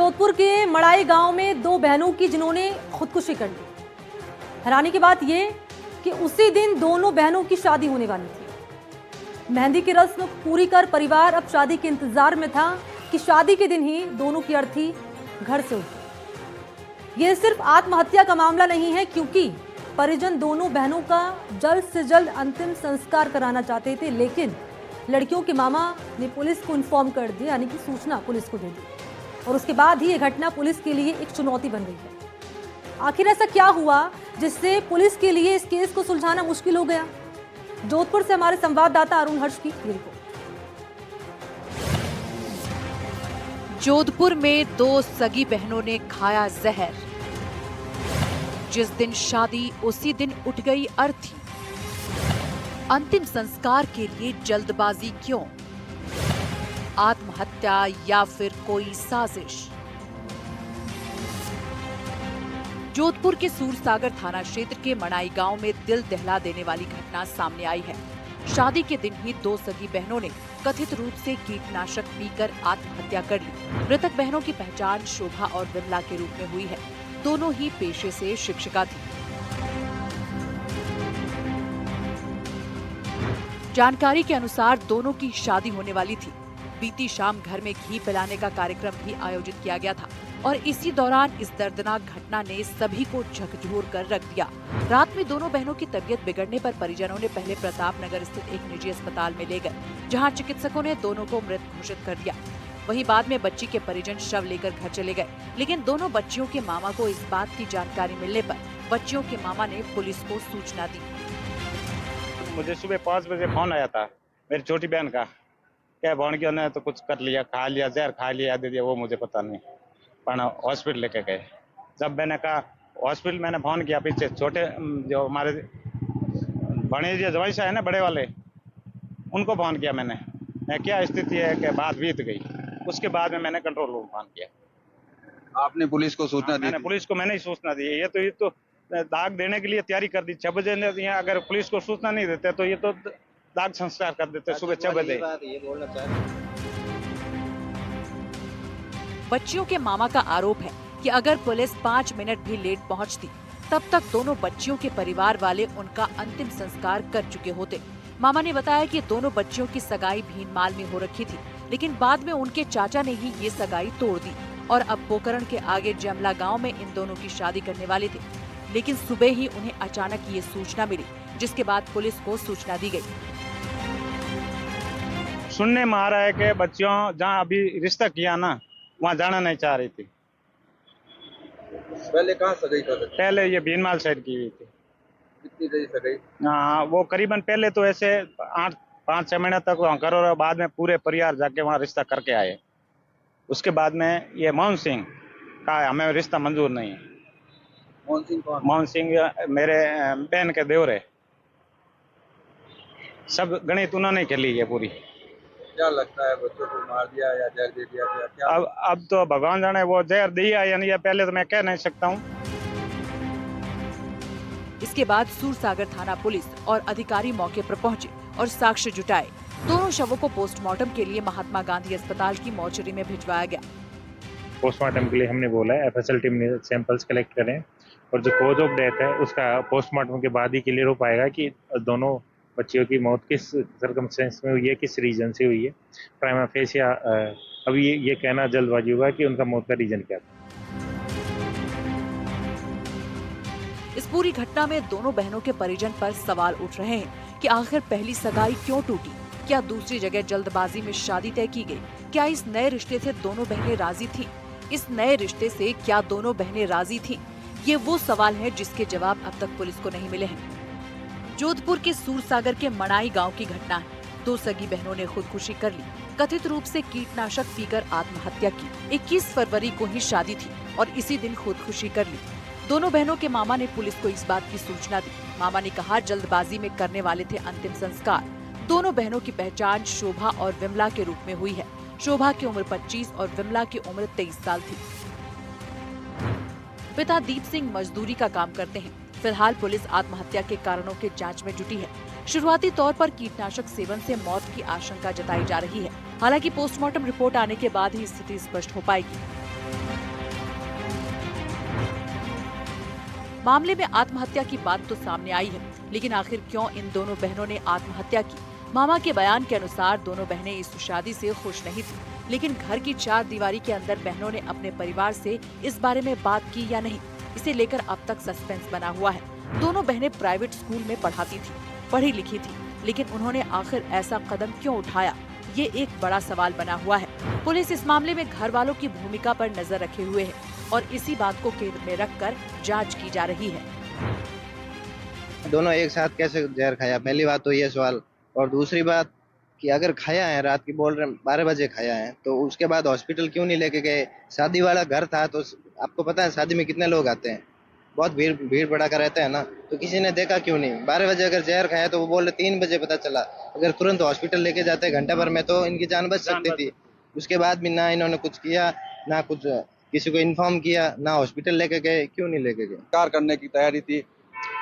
जोधपुर के मड़ाई गांव में दो बहनों की जिन्होंने खुदकुशी कर ली। हैरानी की बात यह कि उसी दिन दोनों बहनों की शादी होने वाली थी। मेहंदी की रस्म पूरी कर परिवार अब शादी के इंतजार में था कि शादी के दिन ही दोनों की अर्थी घर से उठी। यह सिर्फ आत्महत्या का मामला नहीं है, क्योंकि परिजन दोनों बहनों का जल्द से जल्द अंतिम संस्कार कराना चाहते थे, लेकिन लड़कियों के मामा ने पुलिस को इन्फॉर्म कर दिया, यानी कि सूचना पुलिस को दे दी, और उसके बाद ही यह घटना पुलिस के लिए एक चुनौती बन गई है। आखिर ऐसा क्या हुआ जिससे पुलिस के लिए इस केस को सुलझाना मुश्किल हो गया? जोधपुर से हमारे संवाददाता अरुण हर्ष की रिपोर्ट। जोधपुर में दो सगी बहनों ने खाया जहर। जिस दिन शादी उसी दिन उठ गई अर्थी। अंतिम संस्कार के लिए जल्दबाजी क्यों? आत्महत्या या फिर कोई साजिश? जोधपुर के सूरसागर थाना क्षेत्र के मड़ाई गांव में दिल दहला देने वाली घटना सामने आई है। शादी के दिन ही दो सगी बहनों ने कथित रूप से कीटनाशक पीकर आत्महत्या कर ली। मृतक बहनों की पहचान शोभा और विमला के रूप में हुई है। दोनों ही पेशे से शिक्षिका थी। जानकारी के अनुसार दोनों की शादी होने वाली थी। बीती शाम घर में घी पिलाने का कार्यक्रम भी आयोजित किया गया था और इसी दौरान इस दर्दनाक घटना ने सभी को झकझोर कर रख दिया। रात में दोनों बहनों की तबीयत बिगड़ने पर परिजनों ने पहले प्रताप नगर स्थित एक निजी अस्पताल में ले गए, जहां चिकित्सकों ने दोनों को मृत घोषित कर दिया। वहीं बाद में बच्ची के परिजन शव लेकर घर चले गए, लेकिन दोनों बच्चियों के मामा को इस बात की जानकारी मिलने पर बच्चियों के मामा ने पुलिस को सूचना दी। मुझे सुबह 5 बजे फोन आया था मेरी छोटी बहन का, क्या भाणकियों ने तो कुछ कर लिया, खा लिया, जहर खा लिया, दे दिया, वो मुझे पता नहीं। पर हॉस्पिटल लेके गए। जब मैंने कहा हॉस्पिटल, मैंने फोन किया पीछे छोटे जो हमारे भणेजिया जवाई है ना, बड़े वाले, उनको फोन किया मैंने क्या स्थिति है, कि बात बीत गई। उसके बाद में मैंने कंट्रोल रूम फोन किया। आपने पुलिस को सूचना दी? मैंने पुलिस को मैंने ही सूचना दी। ये तो दाग देने के लिए तैयारी कर दी। 6 बजे यहाँ अगर पुलिस को सूचना नहीं देते तो ये तो दाग संस्कार कर देते सुबह 6 बजे। बच्चियों के मामा का आरोप है कि अगर पुलिस 5 मिनट भी लेट पहुंचती, तब तक दोनों बच्चियों के परिवार वाले उनका अंतिम संस्कार कर चुके होते। मामा ने बताया कि दोनों बच्चियों की सगाई भीनमाल में हो रखी थी, लेकिन बाद में उनके चाचा ने ही ये सगाई तोड़ दी और अब पोकरण के आगे जमला गांव में इन दोनों की शादी करने वाले थे। लेकिन सुबह ही उन्हें अचानक ये सूचना मिली, जिसके बाद पुलिस को सूचना दी गई। सुनने में आ रहा है कि बच्चियों जहाँ अभी रिश्ता किया ना, वहाँ जाना नहीं चाह रही थी। पहले कहाँ सगाई कर रहे थे? पहले ये भीनमाल साइड की हुई थी। कितनी देर सगाई? हाँ, वो करीबन पहले तो ऐसे 5-6 महीने तक वहाँ करो, और बाद में पूरे परिवार जाके वहाँ रिश्ता करके आए। उसके बाद में ये मोहन सिंह का हमें रिश्ता मंजूर नहीं है। मोहन सिंह कौन? मोहन सिंह मेरे बहन के देवर है। सब गणित उन्होंने खेली है पूरी। क्या लगता है, बच्चों को मार दिया या जहर दे दिया क्या? अब तो भगवान जाने वो जहर दिया या नहीं, पहले तो मैं कह नहीं सकता हूँ। इसके बाद सूरसागर थाना पुलिस और अधिकारी मौके पर पहुंचे और साक्ष्य जुटाए। दोनों शवों को पोस्टमार्टम के लिए महात्मा गांधी अस्पताल की मोर्चरी में भिजवाया गया। पोस्टमार्टम के लिए हमने बोला है एफएसएल टीम ने सैंपल्स कलेक्ट करें और जो कॉज ऑफ डेथ है उसका पोस्टमार्टम के बाद ही क्लियर हो पाएगा कि दोनों बच्चियों की मौत किस सर्कमस्टेंस में हुई है, किस रीजन से हुई है। प्राइमा फेसिया अभी ये कहना जल्दबाजी होगा कि उनका मौत का रीजन क्या था। इस पूरी घटना में दोनों बहनों के परिजन पर सवाल उठ रहे हैं कि आखिर पहली सगाई क्यों टूटी? क्या दूसरी जगह जल्दबाजी में शादी तय की गई? क्या इस नए रिश्ते से दोनों बहनें राजी थीं? इस नए रिश्ते से क्या दोनों बहनें राजी थीं? ये वो सवाल है जिसके जवाब अब तक पुलिस को नहीं मिले हैं। जोधपुर के सूरसागर के मड़ाई गांव की घटना है। दो सगी बहनों ने खुदकुशी कर ली, कथित रूप से कीटनाशक पीकर आत्महत्या की। 21 फरवरी को ही शादी थी और इसी दिन खुदकुशी कर ली। दोनों बहनों के मामा ने पुलिस को इस बात की सूचना दी। मामा ने कहा जल्दबाजी में करने वाले थे अंतिम संस्कार। दोनों बहनों की पहचान शोभा और विमला के रूप में हुई है। शोभा की उम्र 25 और विमला की उम्र 23 साल थी। पिता दीप सिंह मजदूरी का काम करते हैं। फिलहाल पुलिस आत्महत्या के कारणों की जांच में जुटी है। शुरुआती तौर पर कीटनाशक सेवन से मौत की आशंका जताई जा रही है। हालांकि पोस्टमार्टम रिपोर्ट आने के बाद ही स्थिति स्पष्ट हो पाएगी। मामले में आत्महत्या की बात तो सामने आई है, लेकिन आखिर क्यों इन दोनों बहनों ने आत्महत्या की? मामा के बयान के अनुसार दोनों बहनें इस शादी से खुश नहीं थी, लेकिन घर की चार दीवारी के अंदर बहनों ने अपने परिवार से इस बारे में बात की या नहीं, इसे लेकर अब तक सस्पेंस बना हुआ है। दोनों बहनें प्राइवेट स्कूल में पढ़ाती थी, पढ़ी लिखी थी, लेकिन उन्होंने आखिर ऐसा कदम क्यों उठाया, ये एक बड़ा सवाल बना हुआ है। पुलिस इस मामले में घर वालों की भूमिका पर नजर रखे हुए है और इसी बात को केंद्र में रखकर जांच की जा रही है। दोनों एक साथ कैसे जहर खाया, पहली बात तो ये सवाल। और दूसरी बात कि अगर खाया है, रात की बोल रहे 12 बजे खाया है, तो उसके बाद हॉस्पिटल क्यों नहीं लेके गए? शादी वाला घर था, तो आपको पता है शादी में कितने लोग आते हैं, बहुत भीड़ भड़ाका रहता है ना, तो किसी ने देखा क्यों नहीं? 12 बजे अगर जहर खाया तो वो बोल रहे 3 बजे पता चला। अगर तुरंत हॉस्पिटल लेके जाते घंटा भर में तो इनकी जान बच सकती थी। उसके बाद भी ना इन्होंने कुछ किया, ना कुछ किसी को इन्फॉर्म किया, ना हॉस्पिटल लेके गए। क्यों नहीं लेके गए? कार करने की तैयारी थी,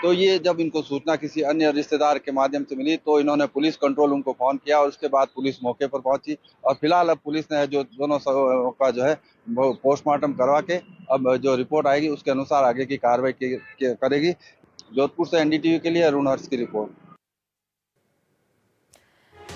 तो ये जब इनको सूचना किसी अन्य रिश्तेदार के माध्यम से मिली तो इन्होंने पुलिस कंट्रोल उनको फोन किया और उसके बाद पुलिस मौके पर पहुंची और फिलहाल अब पुलिस ने जो दोनों का जो है वो पोस्टमार्टम करवा के अब जो रिपोर्ट आएगी उसके अनुसार आगे की कार्रवाई करेगी। जोधपुर से एनडीटीवी के लिए अरुण हर्ष की रिपोर्ट।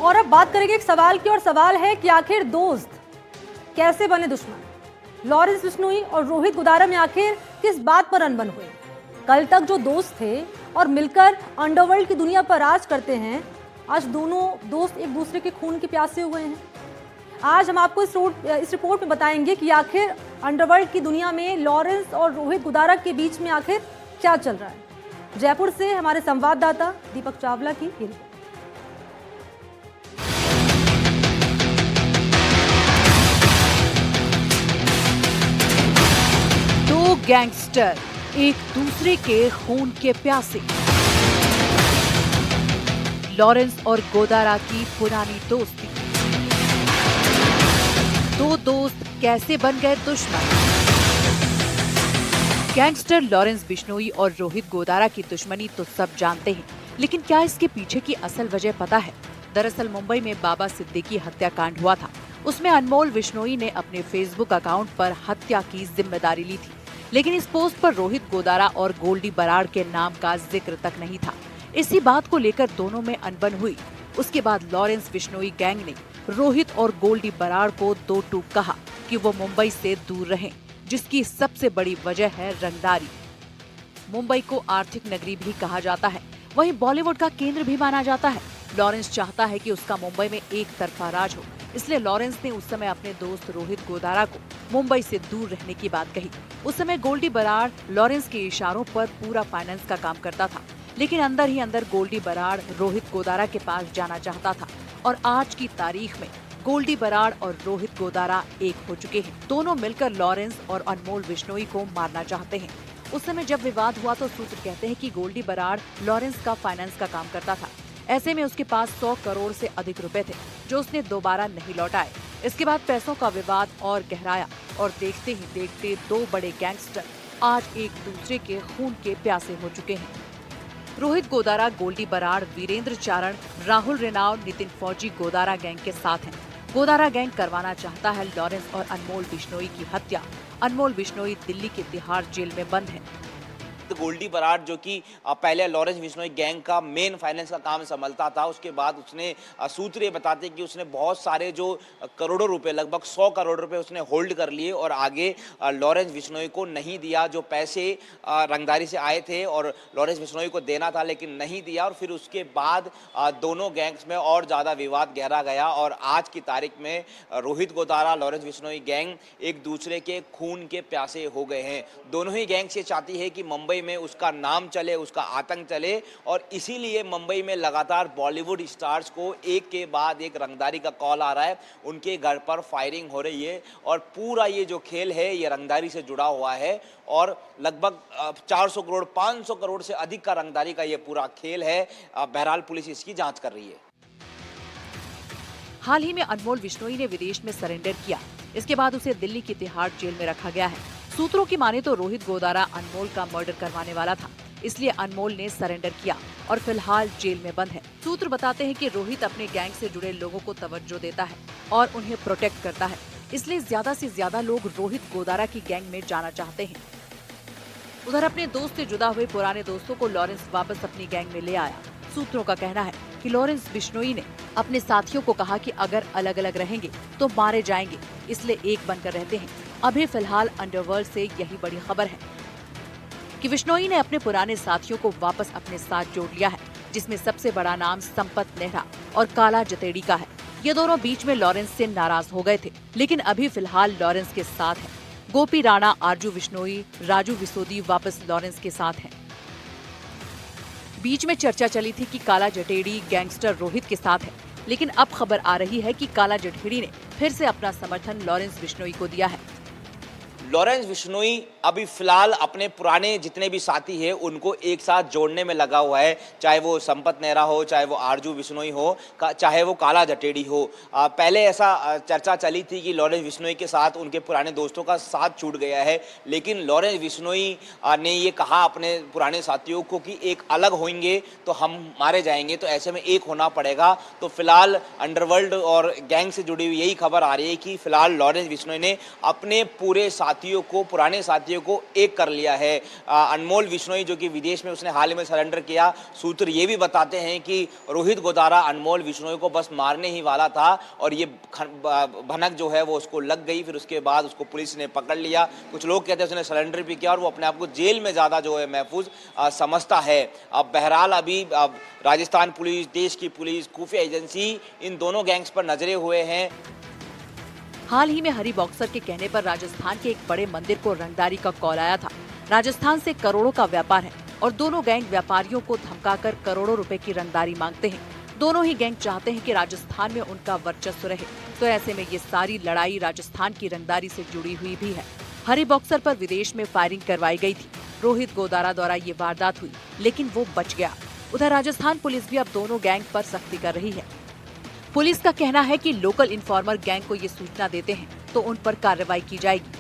और अब बात करेंगे एक सवाल की, और सवाल है कि आखिर दोस्त कैसे बने दुश्मन? लॉरेंस बिश्नोई और रोहित गोदारा में आखिर किस बात पर अनबन हुई? कल तक जो दोस्त थे और मिलकर अंडरवर्ल्ड की दुनिया पर राज करते हैं, आज दोनों दोस्त एक दूसरे के खून के प्यासे हुए हैं। आज हम आपको इस रिपोर्ट में बताएंगे कि आखिर अंडरवर्ल्ड की दुनिया में लॉरेंस और रोहित गोदारा के बीच में आखिर क्या चल रहा है। जयपुर से हमारे संवाददाता दीपक चावला की ये रिपोर्ट। दो गैंगस्टर एक दूसरे के खून के प्यासे। लॉरेंस और गोदारा की पुरानी दोस्ती। दो दोस्त कैसे बन गए दुश्मन? गैंगस्टर लॉरेंस बिश्नोई और रोहित गोदारा की दुश्मनी तो सब जानते हैं, लेकिन क्या इसके पीछे की असल वजह पता है? दरअसल मुंबई में बाबा सिद्दीकी हत्याकांड हुआ था। उसमें अनमोल बिश्नोई ने अपने फेसबुक अकाउंट पर हत्या की जिम्मेदारी ली थी, लेकिन इस पोस्ट पर रोहित गोदारा और गोल्डी बराड़ के नाम का जिक्र तक नहीं था। इसी बात को लेकर दोनों में अनबन हुई। उसके बाद लॉरेंस बिश्नोई गैंग ने रोहित और गोल्डी बराड़ को दो टूक कहा कि वो मुंबई से दूर रहें, जिसकी सबसे बड़ी वजह है रंगदारी। मुंबई को आर्थिक नगरी भी कहा जाता है, वहीं बॉलीवुड का केंद्र भी माना जाता है। लॉरेंस चाहता है कि उसका मुंबई में एक तरफा राज हो, इसलिए लॉरेंस ने उस समय अपने दोस्त रोहित गोदारा को मुंबई से दूर रहने की बात कही। उस समय गोल्डी बराड़ लॉरेंस के इशारों पर पूरा फाइनेंस का काम करता था, लेकिन अंदर ही अंदर गोल्डी बराड़ रोहित गोदारा के पास जाना चाहता था और आज की तारीख में गोल्डी बराड़ और रोहित गोदारा एक हो चुके हैं। दोनों मिलकर लॉरेंस और अनमोल बिश्नोई को मारना चाहते हैं। उस समय जब विवाद हुआ तो सूत्र कहते हैं कि गोल्डी बराड़ लॉरेंस का फाइनेंस का काम करता था। ऐसे में उसके पास 100 करोड़ से अधिक रुपए थे, जो उसने दोबारा नहीं लौटाए। इसके बाद पैसों का विवाद और गहराया और देखते ही देखते दो बड़े गैंगस्टर आज एक दूसरे के खून के प्यासे हो चुके हैं। रोहित गोदारा गोल्डी बराड़, वीरेंद्र चारण, राहुल रेनाव, नितिन फौजी गोदारा गैंग के साथ हैं। गोदारा गैंग करवाना चाहता है लॉरेंस और अनमोल बिश्नोई की हत्या। अनमोल बिश्नोई दिल्ली के तिहाड़ जेल में बंद है। तो गोल्डी बराड़ जो कि पहले लॉरेंस बिश्नोई गैंग का मेन फाइनेंस का काम संभालता था, उसके बाद उसने सूत्र ये बताते कि उसने बहुत सारे जो करोड़ों रुपए, लगभग 100 करोड़ रुपए उसने होल्ड कर लिए और आगे लॉरेंस बिश्नोई को नहीं दिया। जो पैसे रंगदारी से आए थे और लॉरेंस बिश्नोई को देना था लेकिन नहीं दिया, और फिर उसके बाद दोनों गैंग्स में और ज़्यादा विवाद गहरा गया और आज की तारीख में रोहित गोदारा, लॉरेंस बिश्नोई गैंग एक दूसरे के खून के प्यासे हो गए हैं। दोनों ही गैंग्स ये चाहती है कि मुंबई में उसका नाम चले, उसका आतंक चले, और इसीलिए मुंबई में लगातार बॉलीवुड स्टार्स को एक के बाद एक रंगदारी का कॉल आ रहा है। उनके घर पर फायरिंग हो रही है और पूरा ये जो खेल है ये रंगदारी से जुड़ा हुआ है और लगभग 400 करोड़ 500 करोड़ से अधिक का रंगदारी का ये पूरा खेल है। बहरहाल पुलिस इसकी जांच कर रही है। हाल ही में अनमोल बिश्नोई ने विदेश में सरेंडर किया। इसके बाद उसे दिल्ली की तिहाड़ जेल में रखा गया है। सूत्रों की माने तो रोहित गोदारा अनमोल का मर्डर करवाने वाला था, इसलिए अनमोल ने सरेंडर किया और फिलहाल जेल में बंद है। सूत्र बताते हैं कि रोहित अपने गैंग से जुड़े लोगों को तवज्जो देता है और उन्हें प्रोटेक्ट करता है, इसलिए ज्यादा से ज्यादा लोग रोहित गोदारा की गैंग में जाना चाहते हैं। उधर अपने दोस्त से जुदा हुए पुराने दोस्तों को लॉरेंस वापस अपनी गैंग में ले आया। सूत्रों का कहना है कि लॉरेंस बिश्नोई ने अपने साथियों को कहा कि अगर अलग अलग रहेंगे तो मारे जाएंगे, इसलिए एक बनकर रहते हैं। अभी फिलहाल अंडरवर्ल्ड से यही बड़ी खबर है कि बिश्नोई ने अपने पुराने साथियों को वापस अपने साथ जोड़ लिया है, जिसमें सबसे बड़ा नाम संपत नेहरा और काला जतेड़ी का है। ये दोनों बीच में लॉरेंस से नाराज हो गए थे, लेकिन अभी फिलहाल लॉरेंस के साथ है। गोपी राणा, आरजू बिश्नोई, राजू विसोदी वापस लॉरेंस के साथ हैं। बीच में चर्चा चली थी कि काला जटेड़ी गैंगस्टर रोहित के साथ है, लेकिन अब खबर आ रही है कि काला जटेड़ी ने फिर से अपना समर्थन लॉरेंस बिश्नोई को दिया है। लॉरेंस बिश्नोई अभी फिलहाल अपने पुराने जितने भी साथी हैं उनको एक साथ जोड़ने में लगा हुआ है, चाहे वो संपत नेहरा हो, चाहे वो आरजू बिश्नोई हो, चाहे वो काला जटेड़ी हो। पहले ऐसा चर्चा चली थी कि लॉरेंस बिश्नोई के साथ उनके पुराने दोस्तों का साथ छूट गया है, लेकिन लॉरेंस बिश्नोई ने ये कहा अपने पुराने साथियों को कि एक अलग होंगे तो हम मारे जाएंगे, तो ऐसे में एक होना पड़ेगा। तो फिलहाल अंडरवर्ल्ड और गैंग से जुड़ी हुई यही खबर आ रही है कि फिलहाल लॉरेंस बिश्नोई ने अपने पूरे पुराने साथियों को एक कर लिया है। अनमोल बिश्नोई जो कि विदेश में उसने हाल ही में सरेंडर किया, सूत्र ये भी बताते हैं कि रोहित गोदारा अनमोल बिश्नोई को बस मारने ही वाला था और ये भनक जो है वो उसको लग गई। फिर उसके बाद उसको पुलिस ने पकड़ लिया। कुछ लोग कहते हैं उसने सरेंडर भी किया और वो अपने आप को जेल में ज़्यादा जो है महफूज समझता है। अब बहरहाल अभी राजस्थान पुलिस, देश की पुलिस, खुफिया एजेंसी इन दोनों गैंग्स पर नजरे हुए हैं। हाल ही में हरी बॉक्सर के कहने पर राजस्थान के एक बड़े मंदिर को रंगदारी का कॉल आया था। राजस्थान से करोड़ों का व्यापार है और दोनों गैंग व्यापारियों को धमकाकर करोड़ों रुपए की रंगदारी मांगते हैं। दोनों ही गैंग चाहते हैं कि राजस्थान में उनका वर्चस्व रहे, तो ऐसे में ये सारी लड़ाई राजस्थान की रंगदारी से जुड़ी हुई भी है। हरी बॉक्सर पर विदेश में फायरिंग करवाई गई थी। रोहित गोदारा द्वारा ये वारदात हुई, लेकिन वो बच गया। उधर राजस्थान पुलिस भी अब दोनों गैंग पर सख्ती कर रही है। पुलिस का कहना है कि लोकल इन्फॉर्मर गैंग को ये सूचना देते हैं तो उन पर कार्रवाई की जाएगी।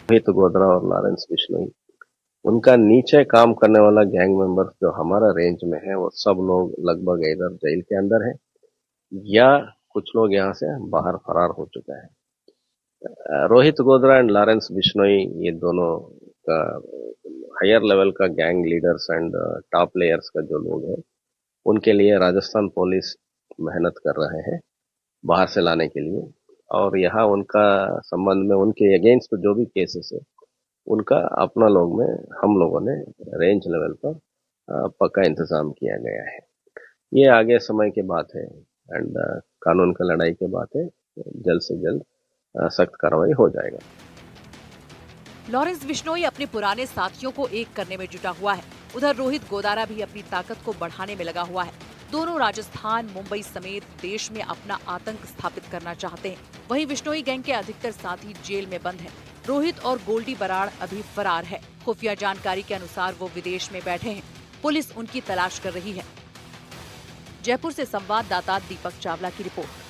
रोहित गोदारा और लॉरेंस बिश्नोई, उनका नीचे काम करने वाला गैंग मेंबर्स जो हमारा रेंज में है वो सब लोग लगभग इधर जेल के अंदर है या कुछ लोग यहाँ से बाहर फरार हो चुके हैं। रोहित गोदारा एंड लॉरेंस बिश्नोई ये दोनों का हायर लेवल का gang leaders and top layers का जो लोग हैं, उनके लिए राजस्थान पुलिस मेहनत कर रहे हैं बाहर से लाने के लिए। और यहाँ उनका संबंध में उनके अगेंस्ट जो भी केसेस है उनका अपना लोग में हम लोगों ने रेंज लेवल पर पक्का इंतजाम किया गया है। ये आगे समय की बात है एंड कानून की लड़ाई की बात है। जल्द से जल्द सख्त कार्रवाई हो जाएगा। लॉरेंस बिश्नोई अपने पुराने साथियों को एक करने में जुटा हुआ है। उधर रोहित गोदारा भी अपनी ताकत को बढ़ाने में लगा हुआ है। दोनों राजस्थान, मुंबई समेत देश में अपना आतंक स्थापित करना चाहते हैं। वहीं बिश्नोई गैंग के अधिकतर साथी जेल में बंद हैं। रोहित और गोल्डी बराड़ अभी फरार है। खुफिया जानकारी के अनुसार वो विदेश में बैठे हैं। पुलिस उनकी तलाश कर रही है। जयपुर से संवाददाता दीपक चावला की रिपोर्ट।